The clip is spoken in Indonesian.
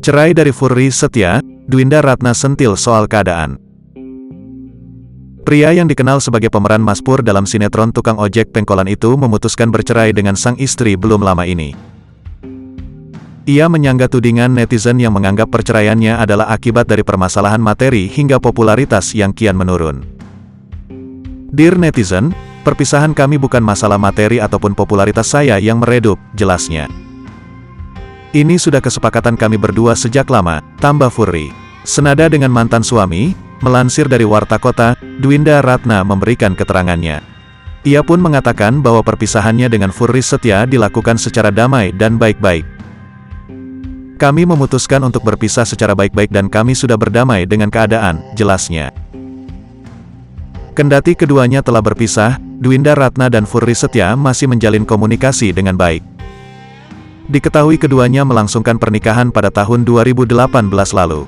Cerai dari Furry Setia, Dwinda Ratna sentil soal keadaan. Pria yang dikenal sebagai pemeran Mas Pur dalam sinetron Tukang Ojek Pengkolan itu memutuskan bercerai dengan sang istri belum lama ini. Ia menyanggah tudingan netizen yang menganggap perceraiannya adalah akibat dari permasalahan materi hingga popularitas yang kian menurun. Dear netizen, perpisahan kami bukan masalah materi ataupun popularitas saya yang meredup, jelasnya. Ini sudah kesepakatan kami berdua sejak lama, tambah Furry. Senada dengan mantan suami, melansir dari Warta Kota, Dwinda Ratna memberikan keterangannya. Ia pun mengatakan bahwa perpisahannya dengan Furry Setia dilakukan secara damai dan baik-baik. Kami memutuskan untuk berpisah secara baik-baik dan kami sudah berdamai dengan keadaan, jelasnya. Kendati keduanya telah berpisah, Dwinda Ratna dan Furry Setia masih menjalin komunikasi dengan baik. Diketahui keduanya melangsungkan pernikahan pada tahun 2018 lalu.